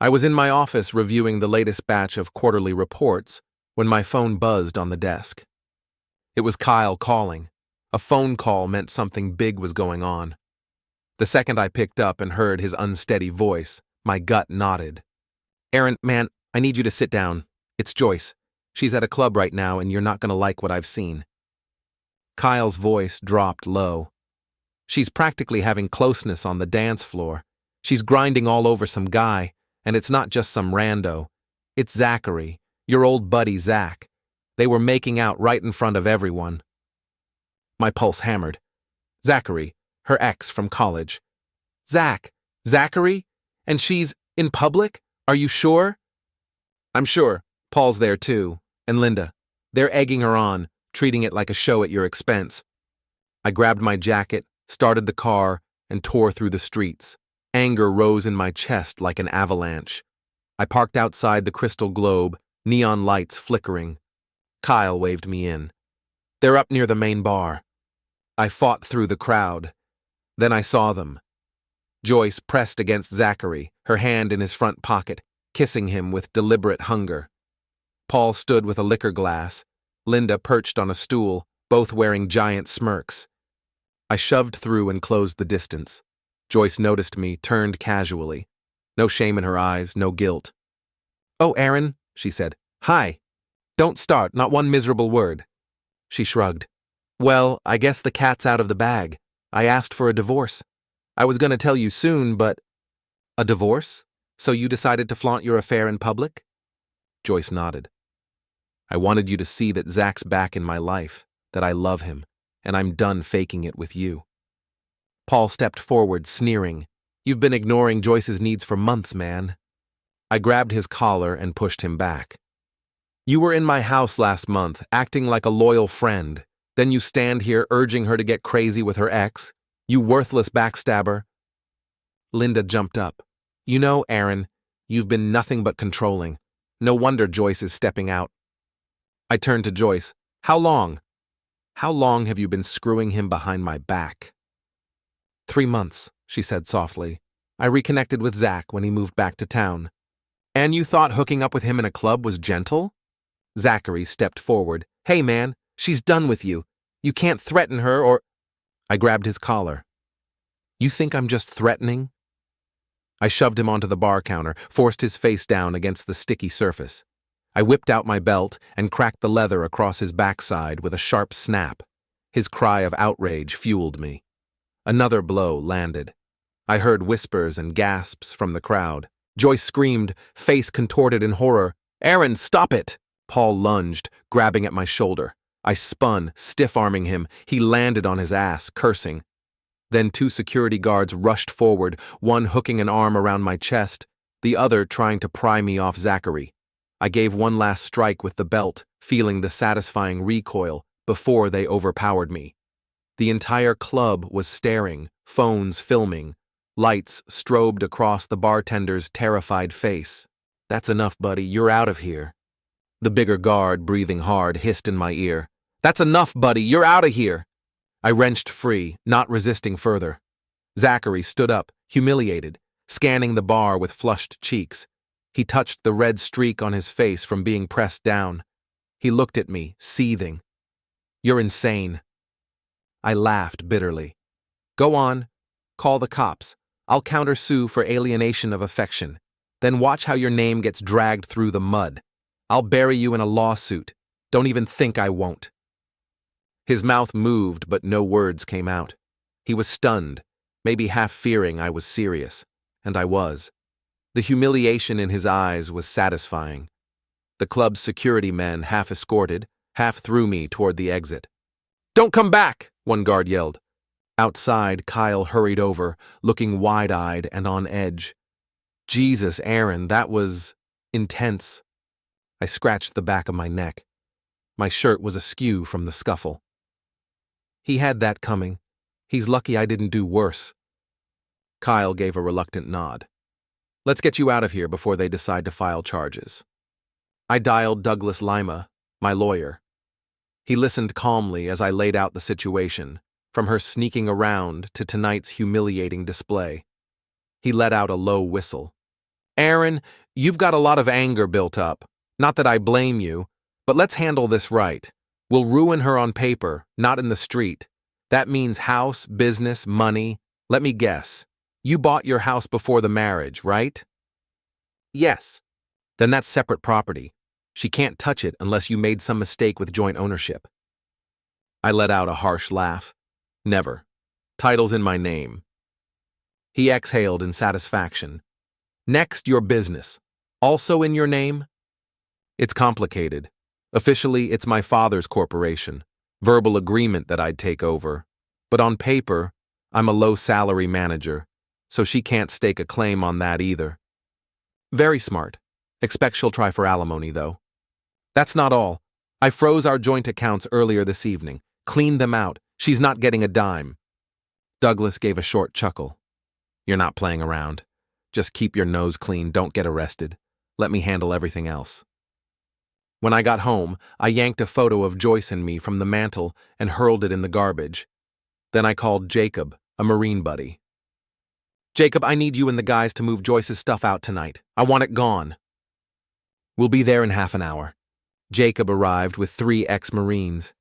I was in my office reviewing the latest batch of quarterly reports when my phone buzzed on the desk. It was Kyle calling. A phone call meant something big was going on. The second I picked up and heard his unsteady voice, my gut nodded. "Aaron, man, I need you to sit down. It's Joyce. She's at a club right now and you're not going to like what I've seen." Kyle's voice dropped low. "She's practically having closeness on the dance floor. She's grinding all over some guy, and it's not just some rando. It's Zachary, your old buddy Zach. They were making out right in front of everyone." My pulse hammered. Zachary, her ex from college. Zachary? And she's in public? Are you sure? "I'm sure. Paul's there too. And Linda. They're egging her on, treating it like a show at your expense." I grabbed my jacket, started the car, and tore through the streets. Anger rose in my chest like an avalanche. I parked outside the Crystal Globe, neon lights flickering. Kyle waved me in. "They're up near the main bar." I fought through the crowd. Then I saw them. Joyce pressed against Zachary, her hand in his front pocket, kissing him with deliberate hunger. Paul stood with a liquor glass, Linda perched on a stool, both wearing giant smirks. I shoved through and closed the distance. Joyce noticed me, turned casually. No shame in her eyes, no guilt. "Oh, Aaron," she said. "Hi. Don't start, not one miserable word." She shrugged. "Well, I guess the cat's out of the bag. I asked for a divorce. I was going to tell you soon, but—" "A divorce? So you decided to flaunt your affair in public?" Joyce nodded. "I wanted you to see that Zach's back in my life, that I love him, and I'm done faking it with you." Paul stepped forward, sneering. "You've been ignoring Joyce's needs for months, man." I grabbed his collar and pushed him back. "You were in my house last month, acting like a loyal friend. Then you stand here urging her to get crazy with her ex. You worthless backstabber." Linda jumped up. "You know, Aaron, you've been nothing but controlling. No wonder Joyce is stepping out." I turned to Joyce. "How long? How long have you been screwing him behind my back?" 3 months, she said softly. "I reconnected with Zach when he moved back to town." "And you thought hooking up with him in a club was gentle?" Zachary stepped forward. "Hey, man, she's done with you. You can't threaten her or—" I grabbed his collar. "You think I'm just threatening?" I shoved him onto the bar counter, forced his face down against the sticky surface. I whipped out my belt and cracked the leather across his backside with a sharp snap. His cry of outrage fueled me. Another blow landed. I heard whispers and gasps from the crowd. Joyce screamed, face contorted in horror. "Aaron, stop it!" Paul lunged, grabbing at my shoulder. I spun, stiff-arming him. He landed on his ass, cursing. Then 2 security guards rushed forward, one hooking an arm around my chest, the other trying to pry me off Zachary. I gave one last strike with the belt, feeling the satisfying recoil, before they overpowered me. The entire club was staring, phones filming. Lights strobed across the bartender's terrified face. "That's enough, buddy. You're out of here." The bigger guard, breathing hard, hissed in my ear. "That's enough, buddy. You're out of here." I wrenched free, not resisting further. Zachary stood up, humiliated, scanning the bar with flushed cheeks. He touched the red streak on his face from being pressed down. He looked at me, seething. "You're insane." I laughed bitterly. "Go on. Call the cops. I'll countersue for alienation of affection. Then watch how your name gets dragged through the mud. I'll bury you in a lawsuit. Don't even think I won't." His mouth moved, but no words came out. He was stunned, maybe half fearing I was serious, and I was. The humiliation in his eyes was satisfying. The club's security men half escorted, half threw me toward the exit. "Don't come back!" one guard yelled. Outside, Kyle hurried over, looking wide-eyed and on edge. Jesus, Aaron, that was intense. I scratched the back of my neck. My shirt was askew from the scuffle. "He had that coming. He's lucky I didn't do worse." Kyle gave a reluctant nod. "Let's get you out of here before they decide to file charges." I dialed Douglas Lima, my lawyer. He listened calmly as I laid out the situation, from her sneaking around to tonight's humiliating display. He let out a low whistle. Aaron, you've got a lot of anger built up. Not that I blame you, but let's handle this right. We'll ruin her on paper, not in the street. That means house, business, money. Let me guess. You bought your house before the marriage, right? Yes. Then that's separate property. She can't touch it unless you made some mistake with joint ownership. I let out a harsh laugh. Never. Title's in my name. He exhaled in satisfaction. Next, your business. Also in your name? It's complicated. Officially, it's my father's corporation. Verbal agreement that I'd take over. But on paper, I'm a low-salary manager, so she can't stake a claim on that either. Very smart. Expect she'll try for alimony, though. That's not all. I froze our joint accounts earlier this evening. Cleaned them out. She's not getting a dime. Douglas gave a short chuckle. You're not playing around. Just keep your nose clean, don't get arrested. Let me handle everything else. When I got home, I yanked a photo of Joyce and me from the mantel and hurled it in the garbage. Then I called Jacob, a Marine buddy. Jacob, I need you and the guys to move Joyce's stuff out tonight. I want it gone. We'll be there in half an hour. Jacob arrived with 3 ex-Marines.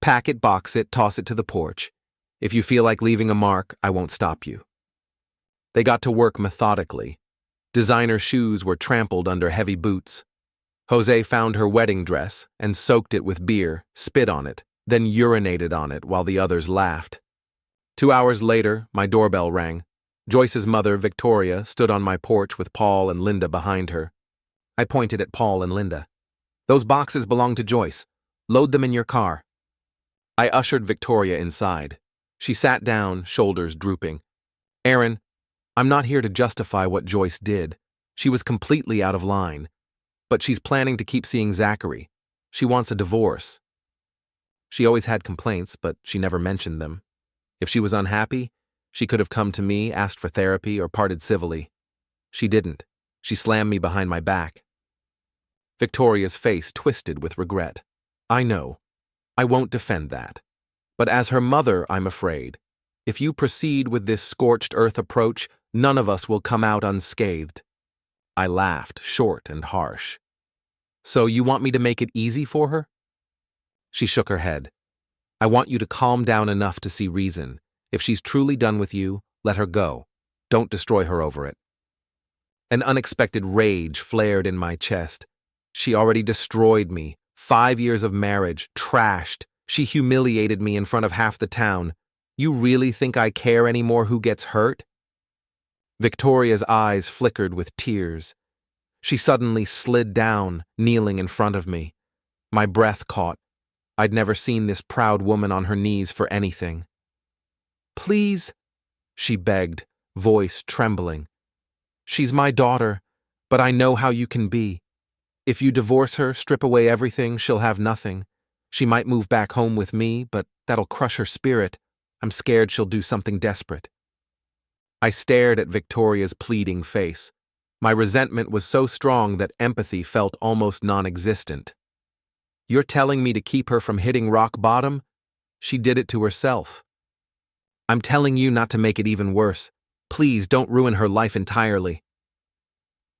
Pack it, box it, toss it to the porch. If you feel like leaving a mark, I won't stop you. They got to work methodically. Designer shoes were trampled under heavy boots. Jose found her wedding dress and soaked it with beer, spit on it, then urinated on it while the others laughed. 2 hours later, my doorbell rang. Joyce's mother, Victoria, stood on my porch with Paul and Linda behind her. I pointed at Paul and Linda. Those boxes belong to Joyce. Load them in your car. I ushered Victoria inside. She sat down, shoulders drooping. Aaron, I'm not here to justify what Joyce did. She was completely out of line. But she's planning to keep seeing Zachary. She wants a divorce. She always had complaints, but she never mentioned them. If she was unhappy, she could have come to me, asked for therapy, or parted civilly. She didn't. She slammed me behind my back. Victoria's face twisted with regret. I know. I won't defend that. But as her mother, I'm afraid. If you proceed with this scorched earth approach, none of us will come out unscathed. I laughed, short and harsh. So you want me to make it easy for her? She shook her head. I want you to calm down enough to see reason. If she's truly done with you, let her go. Don't destroy her over it. An unexpected rage flared in my chest. She already destroyed me. 5 years of marriage, trashed. She humiliated me in front of half the town. You really think I care anymore who gets hurt? Victoria's eyes flickered with tears. She suddenly slid down, kneeling in front of me. My breath caught. I'd never seen this proud woman on her knees for anything. Please, she begged, voice trembling. She's my daughter, but I know how you can be. If you divorce her, strip away everything, she'll have nothing. She might move back home with me, but that'll crush her spirit. I'm scared she'll do something desperate. I stared at Victoria's pleading face. My resentment was so strong that empathy felt almost non-existent. You're telling me to keep her from hitting rock bottom? She did it to herself. I'm telling you not to make it even worse. Please don't ruin her life entirely.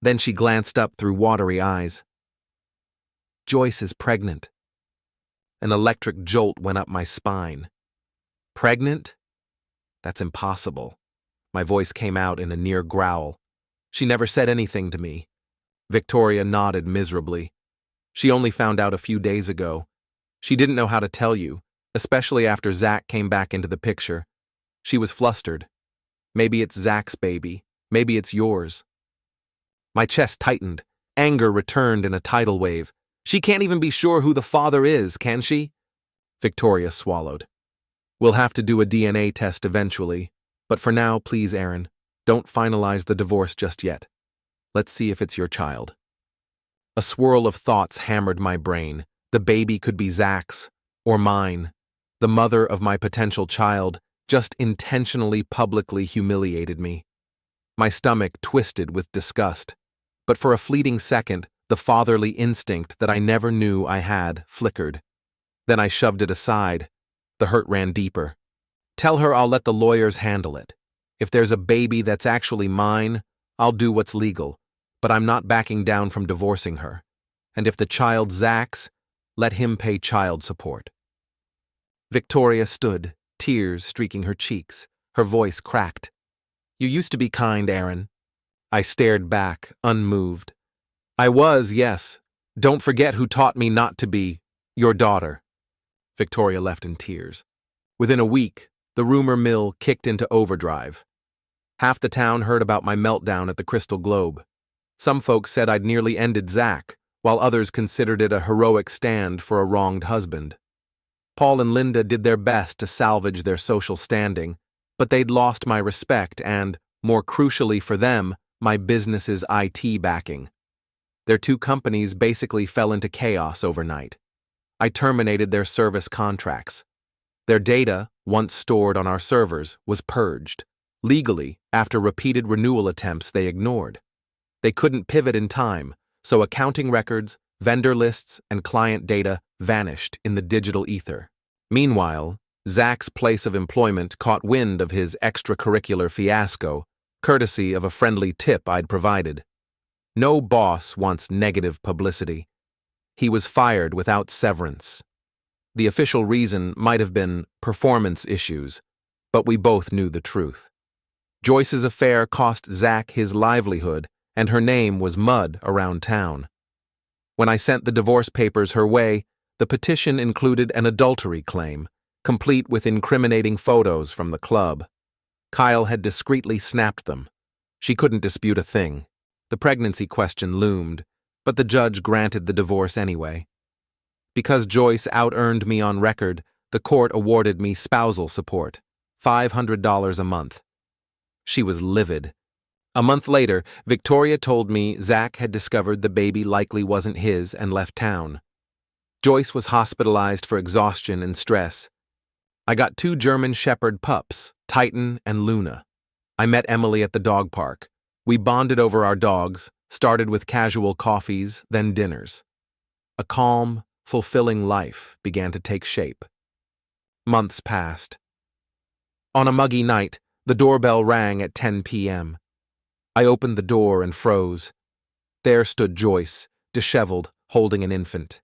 Then she glanced up through watery eyes. Joyce is pregnant. An electric jolt went up my spine. Pregnant? That's impossible. My voice came out in a near growl. She never said anything to me. Victoria nodded miserably. She only found out a few days ago. She didn't know how to tell you, especially after Zach came back into the picture. She was flustered. Maybe it's Zach's baby. Maybe it's yours. My chest tightened. Anger returned in a tidal wave. She can't even be sure who the father is, can she? Victoria swallowed. We'll have to do a DNA test eventually, but for now, please, Aaron, don't finalize the divorce just yet. Let's see if it's your child. A swirl of thoughts hammered my brain. The baby could be Zach's, or mine. The mother of my potential child just intentionally publicly humiliated me. My stomach twisted with disgust, but for a fleeting second, the fatherly instinct that I never knew I had flickered. Then I shoved it aside. The hurt ran deeper. Tell her I'll let the lawyers handle it. If there's a baby that's actually mine, I'll do what's legal. but I'm not backing down from divorcing her. And if the child Zach's, let him pay child support. Victoria stood, tears streaking her cheeks. Her voice cracked. You used to be kind, Aaron. I stared back, unmoved. I was, yes. Don't forget who taught me not to be your daughter. Victoria left in tears. Within a week, the rumor mill kicked into overdrive. Half the town heard about my meltdown at the Crystal Globe. Some folks said I'd nearly ended Zach, while others considered it a heroic stand for a wronged husband. Paul and Linda did their best to salvage their social standing, but they'd lost my respect and, more crucially for them, my business's IT backing. Their two companies basically fell into chaos overnight. I terminated their service contracts. Their data, once stored on our servers, was purged, legally, after repeated renewal attempts they ignored. They couldn't pivot in time, so accounting records, vendor lists, and client data vanished in the digital ether. Meanwhile, Zach's place of employment caught wind of his extracurricular fiasco, courtesy of a friendly tip I'd provided. No boss wants negative publicity. He was fired without severance. The official reason might have been performance issues, but we both knew the truth. Joyce's affair cost Zach his livelihood, and her name was mud around town. When I sent the divorce papers her way, the petition included an adultery claim, complete with incriminating photos from the club. Kyle had discreetly snapped them. She couldn't dispute a thing. The pregnancy question loomed, but the judge granted the divorce anyway. Because Joyce out-earned me on record, the court awarded me spousal support, $500 a month. She was livid. A month later, Victoria told me Zach had discovered the baby likely wasn't his and left town. Joyce was hospitalized for exhaustion and stress. I got 2 German Shepherd pups, Titan and Luna. I met Emily at the dog park. We bonded over our dogs, started with casual coffees, then dinners. A calm, fulfilling life began to take shape. Months passed. On a muggy night, the doorbell rang at 10 p.m. I opened the door and froze. There stood Joyce, disheveled, holding an infant.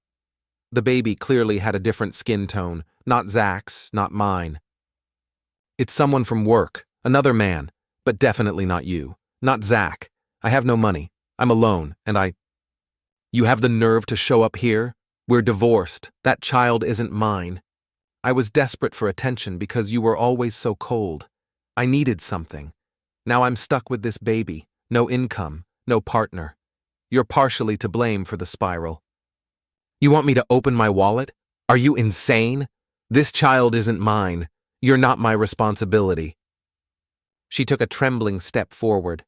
The baby clearly had a different skin tone, not Zach's, not mine. It's someone from work, another man, but definitely not you, not Zach. I have no money. I'm alone, and You have the nerve to show up here? We're divorced. That child isn't mine. I was desperate for attention because you were always so cold. I needed something. Now I'm stuck with this baby, no income, no partner. You're partially to blame for the spiral. You want me to open my wallet? Are you insane? This child isn't mine. You're not my responsibility. She took a trembling step forward.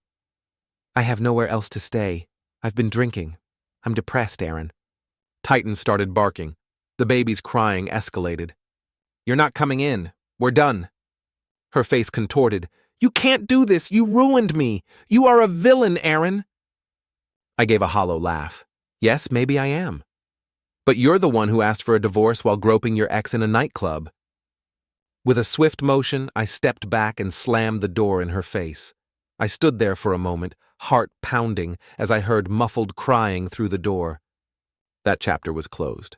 I have nowhere else to stay. I've been drinking. I'm depressed, Aaron. Titan started barking. The baby's crying escalated. You're not coming in. We're done. Her face contorted. You can't do this. You ruined me. You are a villain, Aaron. I gave a hollow laugh. Yes, maybe I am. But you're the one who asked for a divorce while groping your ex in a nightclub. With a swift motion, I stepped back and slammed the door in her face. I stood there for a moment, heart pounding, as I heard muffled crying through the door. That chapter was closed.